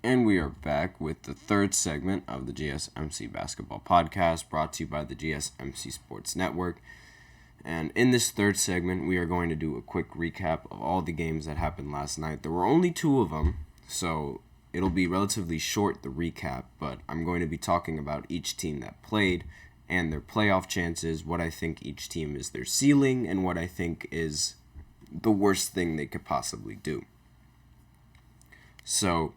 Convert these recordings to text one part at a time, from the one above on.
And we are back with the third segment of the GSMC Basketball Podcast, brought to you by the GSMC Sports Network. And in this third segment, we are going to do a quick recap of all the games that happened last night. There were only 2 of them, so it'll be relatively short, the recap, but I'm going to be talking about each team that played and their playoff chances, what I think each team is their ceiling, and what I think is the worst thing they could possibly do. So,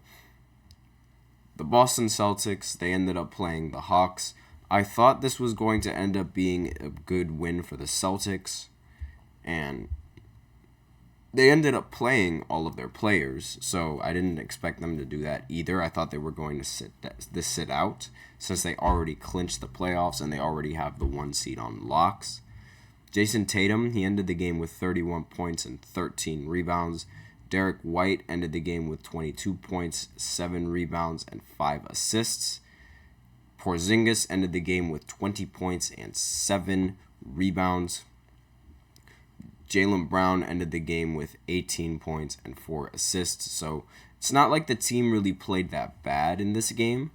the Boston Celtics, they ended up playing the Hawks. I thought this was going to end up being a good win for the Celtics, and they ended up playing all of their players, so I didn't expect them to do that either. I thought they were going to sit out, since they already clinched the playoffs and they already have the 1 seed on locks. Jason Tatum, he ended the game with 31 points and 13 rebounds. Derek White ended the game with 22 points, 7 rebounds, and 5 assists. Porzingis ended the game with 20 points and 7 rebounds. Jaylen Brown ended the game with 18 points and 4 assists. So it's not like the team really played that bad in this game.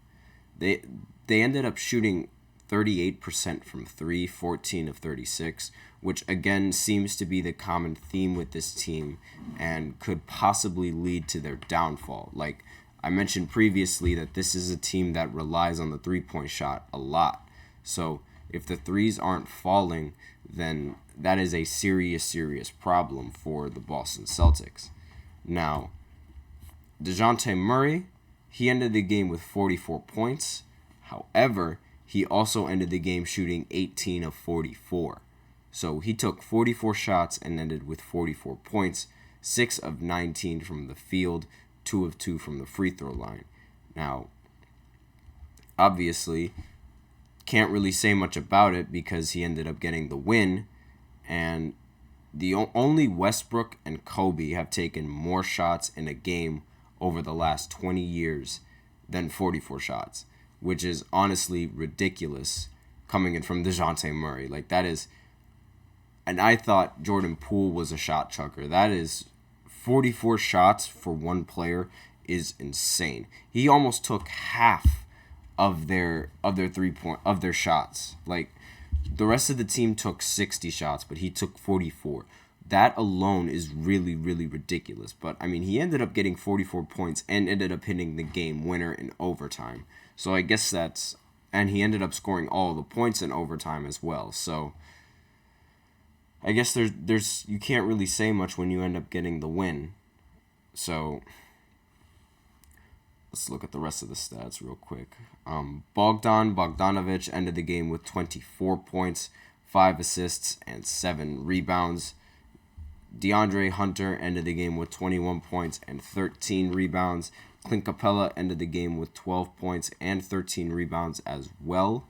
They ended up shooting 38% from 3, 14 of 36, which again seems to be the common theme with this team and could possibly lead to their downfall. Like I mentioned previously, that this is a team that relies on the three-point shot a lot. So if the threes aren't falling, then that is a serious problem for the Boston Celtics. Now, DeJounte Murray, he ended the game with 44 points. However, he also ended the game shooting 18 of 44. So he took 44 shots and ended with 44 points, 6 of 19 from the field, 2 of 2 from the free throw line. Now, obviously, can't really say much about it because he ended up getting the win, and the only Westbrook and Kobe have taken more shots in a game over the last 20 years than 44 shots, which is honestly ridiculous coming in from DeJounte Murray. Like, that is... And I thought Jordan Poole was a shot chucker. That is 44 shots for one player is insane. He almost took half of their shots. Like, the rest of the team took 60 shots, but he took 44. That alone is really, really ridiculous. But, I mean, he ended up getting 44 points and ended up hitting the game winner in overtime. So I guess that's... And he ended up scoring all the points in overtime as well. So I guess there's you can't really say much when you end up getting the win. So let's look at the rest of the stats real quick. Bogdanovich ended the game with 24 points, 5 assists, and 7 rebounds. DeAndre Hunter ended the game with 21 points and 13 rebounds. Clint Capella ended the game with 12 points and 13 rebounds as well.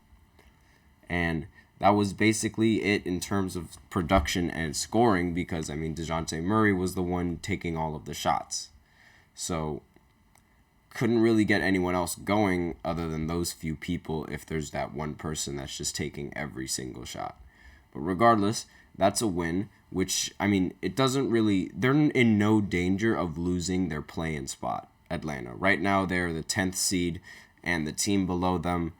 And that was basically it in terms of production and scoring because, I mean, DeJounte Murray was the one taking all of the shots. So couldn't really get anyone else going other than those few people if there's that one person that's just taking every single shot. But regardless, that's a win, which, I mean, it doesn't really... They're in no danger of losing their play-in spot, Atlanta. Right now, they're the 10th seed, and the team below them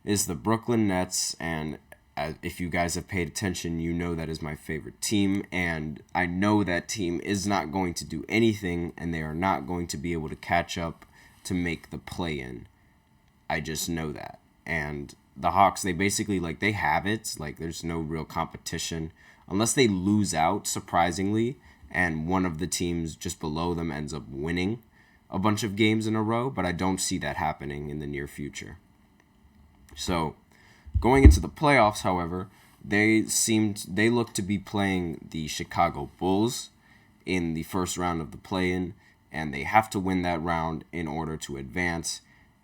is the Brooklyn Nets, and if you guys have paid attention, you know that is my favorite team, and I know that team is not going to do anything, and they are not going to be able to catch up to make the play-in. I just know that. And the Hawks, they basically, like, they have it. Like, there's no real competition. Unless they lose out, surprisingly, and one of the teams just below them ends up winning a bunch of games in a row, but I don't see that happening in the near future. So, going into the playoffs, however, they look to be playing the Chicago Bulls in the first round of the play-in, and they have to win that round in order to advance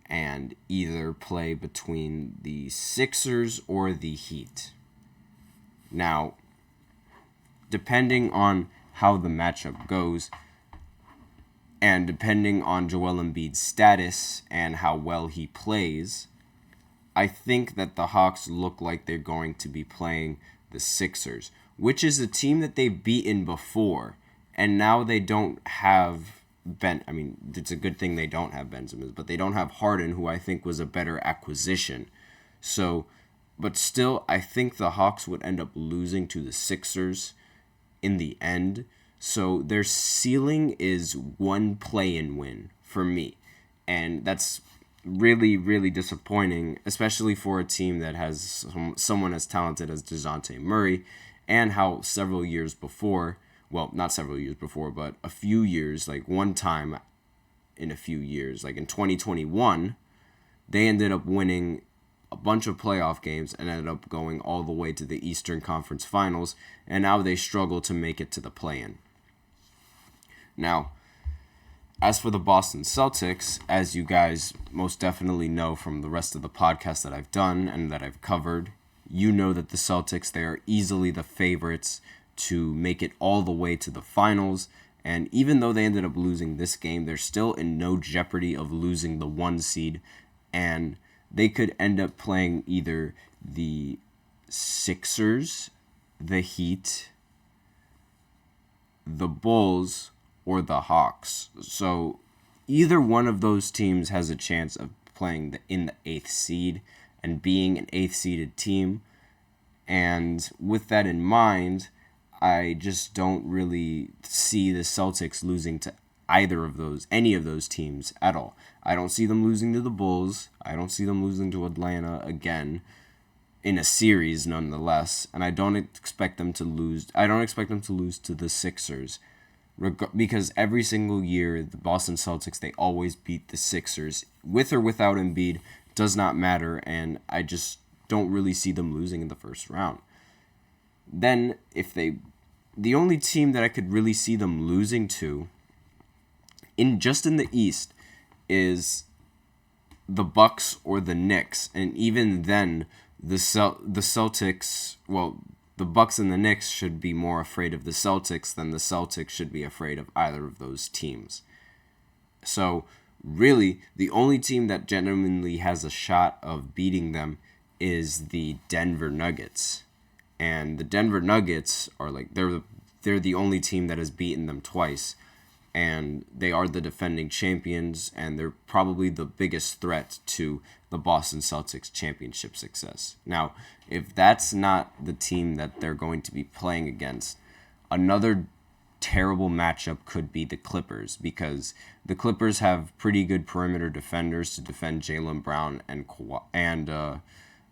and either play between the Sixers or the Heat. Now, depending on how the matchup goes, and depending on Joel Embiid's status and how well he plays, I think that the Hawks look like they're going to be playing the Sixers, which is a team that they've beaten before, and now they don't have Ben. I mean, it's a good thing they don't have Ben Simmons, but they don't have Harden, who I think was a better acquisition. So, but still, I think the Hawks would end up losing to the Sixers in the end. So their ceiling is one play-in win for me. And that's really, really disappointing, especially for a team that has someone as talented as DeJounte Murray, and how several years before, well, not several years before, but a few years, like one time in a few years, like in 2021, they ended up winning a bunch of playoff games and ended up going all the way to the Eastern Conference Finals, and now they struggle to make it to the play-in. Now, as for the Boston Celtics, as you guys most definitely know from the rest of the podcast that I've done and that I've covered, you know that the Celtics, they are easily the favorites to make it all the way to the finals. And even though they ended up losing this game, they're still in no jeopardy of losing the 1 seed. And they could end up playing either the Sixers, the Heat, the Bulls, or the Hawks. So either one of those teams has a chance of playing in the 8th seed and being an 8th seeded team. And with that in mind, I just don't really see the Celtics losing to any of those teams at all. I don't see them losing to the Bulls. I don't see them losing to Atlanta again in a series nonetheless. And I don't expect them to lose. I don't expect them to lose to the Sixers. Because every single year, the Boston Celtics, they always beat the Sixers. With or without Embiid, does not matter, and I just don't really see them losing in the first round. Then, the only team that I could really see them losing to, just in the East, is the Bucks or the Knicks, and even then, the Celtics, well, the Bucks and the Knicks should be more afraid of the Celtics than the Celtics should be afraid of either of those teams. So, really, the only team that genuinely has a shot of beating them is the Denver Nuggets. And the Denver Nuggets are they're the only team that has beaten them twice. And they are the defending champions, and they're probably the biggest threat to the Boston Celtics championship success. Now, if that's not the team that they're going to be playing against, another terrible matchup could be the Clippers, because the Clippers have pretty good perimeter defenders to defend Jaylen Brown and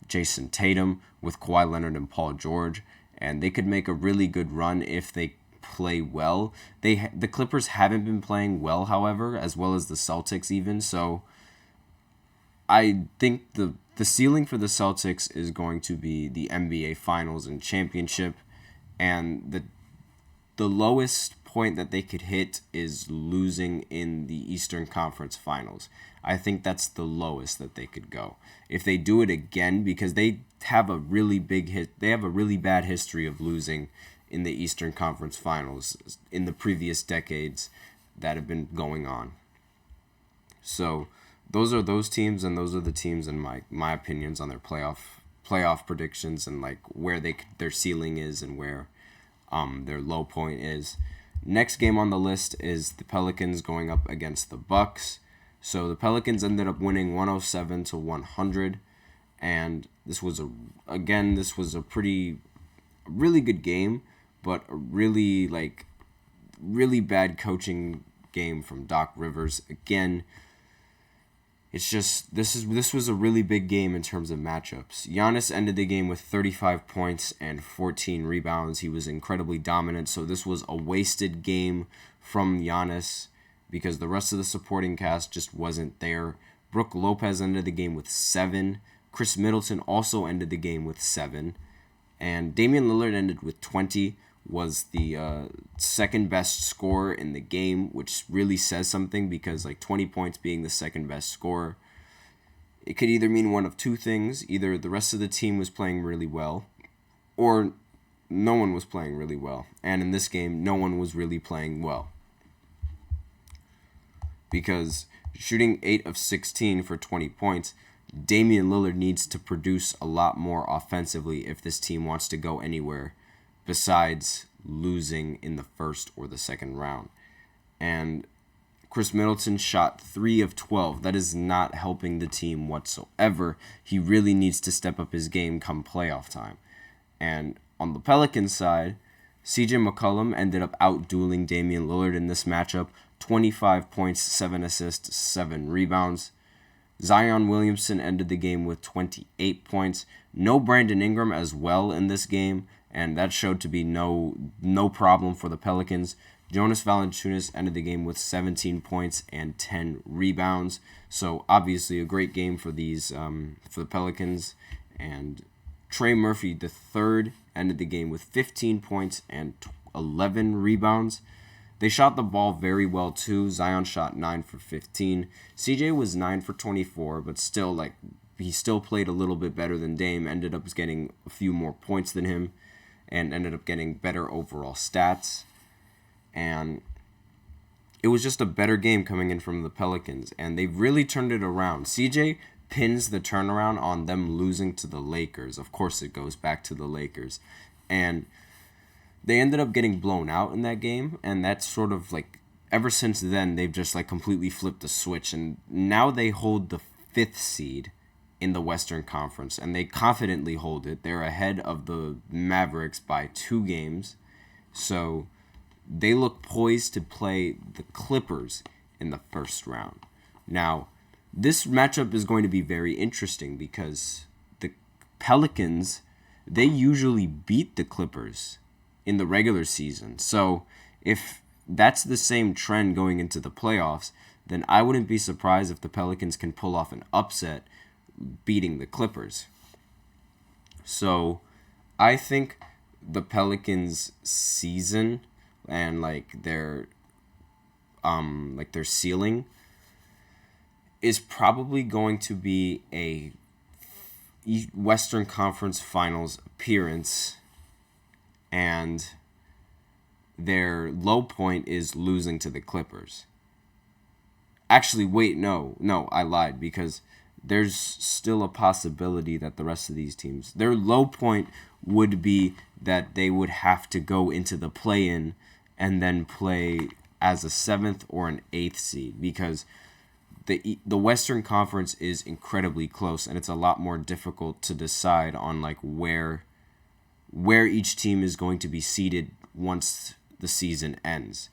Jason Tatum with Kawhi Leonard and Paul George, and they could make a really good run if they play well. The Clippers haven't been playing well, however, as well as the Celtics even, so I think the ceiling for the Celtics is going to be the NBA Finals and Championship, and the lowest point that they could hit is losing in the Eastern Conference Finals. I think that's the lowest that they could go. If they do it again, because they have a really bad history of losing in the Eastern Conference Finals in the previous decades that have been going on. So those are those teams, and those are the teams in my opinions on their playoff predictions, and like where their ceiling is and where their low point is. Next game on the list is the Pelicans going up against the Bucks. So the Pelicans ended up winning 107-100, and this was a really good game, but a really bad coaching game from Doc Rivers. Again, it's just this was a really big game in terms of matchups. Giannis ended the game with 35 points and 14 rebounds. He was incredibly dominant, so this was a wasted game from Giannis because the rest of the supporting cast just wasn't there. Brook Lopez ended the game with 7. Chris Middleton also ended the game with 7. And Damian Lillard ended with 20, was the second best scorer in the game, which really says something because 20 points being the second best scorer, it could either mean one of two things. Either the rest of the team was playing really well, or no one was playing really well. And in this game, no one was really playing well. Because shooting 8 of 16 for 20 points, Damian Lillard needs to produce a lot more offensively if this team wants to go anywhere besides losing in the first or the second round. And Chris Middleton shot 3 of 12. That is not helping the team whatsoever. He really needs to step up his game come playoff time. And on the Pelicans side, CJ McCollum ended up out-dueling Damian Lillard in this matchup. 25 points, 7 assists, 7 rebounds. Zion Williamson ended the game with 28 points. No Brandon Ingram as well in this game, and that showed to be no problem for the Pelicans. Jonas Valanciunas ended the game with 17 points and 10 rebounds. So obviously a great game for these for the Pelicans. And Trey Murphy III ended the game with 15 points and 11 rebounds. They shot the ball very well too. Zion shot 9 for 15. CJ was 9 for 24, but still he still played a little bit better than Dame. Ended up getting a few more points than him, and ended up getting better overall stats. And it was just a better game coming in from the Pelicans, and they really turned it around. CJ pins the turnaround on them losing to the Lakers. Of course, it goes back to the Lakers. And they ended up getting blown out in that game, and that's sort of ever since then, they've just completely flipped the switch, and now they hold the 5th seed in the Western Conference, and they confidently hold it. They're ahead of the Mavericks by 2 games, so they look poised to play the Clippers in the first round. Now, this matchup is going to be very interesting because the Pelicans, they usually beat the Clippers in the regular season. So if that's the same trend going into the playoffs, then I wouldn't be surprised if the Pelicans can pull off an upset beating the Clippers. So I think the Pelicans' season and their ceiling is probably going to be a Western Conference Finals appearance, and their low point is losing to the Clippers. Actually, wait, no, I lied, because there's still a possibility that the rest of these teams, their low point would be that they would have to go into the play-in and then play as a 7th or an 8th seed, because the Western Conference is incredibly close, and it's a lot more difficult to decide on where each team is going to be seated once the season ends.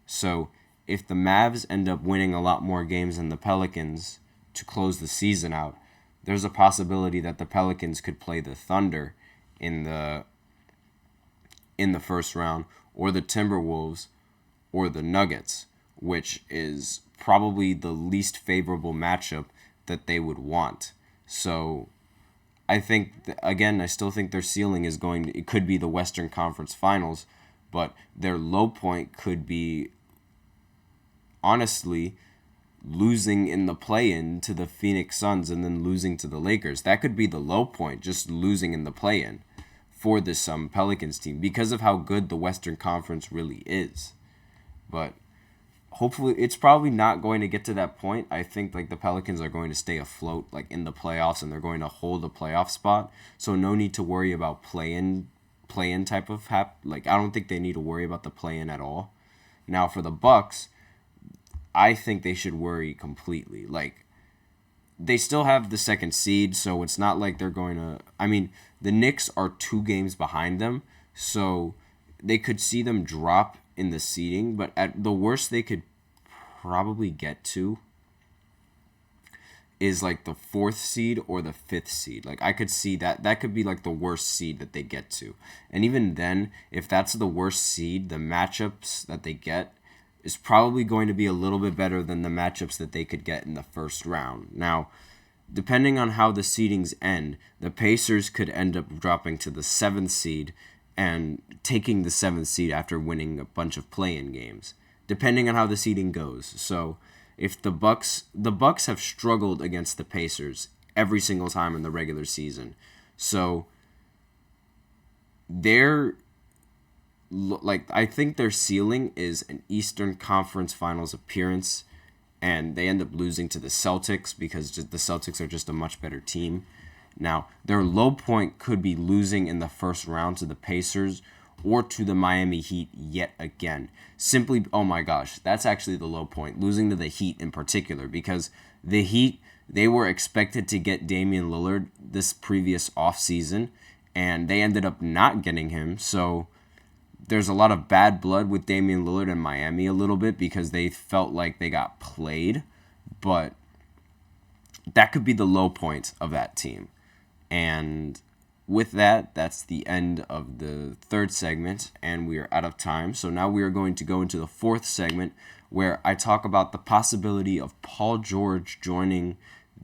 So if the Mavs end up winning a lot more games than the Pelicans to close the season out, there's a possibility that the Pelicans could play the Thunder in the first round, or the Timberwolves, or the Nuggets, which is probably the least favorable matchup that they would want. So I think, I still think their ceiling is it could be the Western Conference Finals, but their low point could be, honestly, losing in the play-in to the Phoenix Suns and then losing to the Lakers. That could be the low point, just losing in the play-in for this Pelicans team, because of how good the Western Conference really is. But hopefully, it's probably not going to get to that point. I think the Pelicans are going to stay afloat in the playoffs, and they're going to hold a playoff spot. So no need to worry about play-in type of I don't think they need to worry about the play-in at all. Now for the Bucks, I think they should worry completely. They still have the 2nd seed, so it's not like they're going to... the Knicks are 2 games behind them, so they could see them drop in the seeding, but at the worst they could probably get to is the 4th seed or the 5th seed. I could see that could be the worst seed that they get to. And even then, if that's the worst seed, the matchups that they get is probably going to be a little bit better than the matchups that they could get in the first round. Now, depending on how the seedings end, the Pacers could end up dropping to the 7th seed and taking the 7th seed after winning a bunch of play-in games, depending on how the seeding goes. So if the Bucks have struggled against the Pacers every single time in the regular season. So I think their ceiling is an Eastern Conference Finals appearance, and they end up losing to the Celtics because the Celtics are just a much better team. Now, their low point could be losing in the first round to the Pacers, or to the Miami Heat yet again. Simply, oh my gosh, that's actually the low point, losing to the Heat in particular, because the Heat, they were expected to get Damian Lillard this previous offseason, and they ended up not getting him. So there's a lot of bad blood with Damian Lillard in Miami a little bit because they felt like they got played. But that could be the low point of that team. And with that, that's the end of the third segment, and we are out of time. So now we are going to go into the fourth segment, where I talk about the possibility of Paul George joining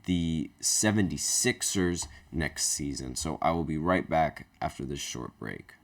the 76ers next season. So I will be right back after this short break.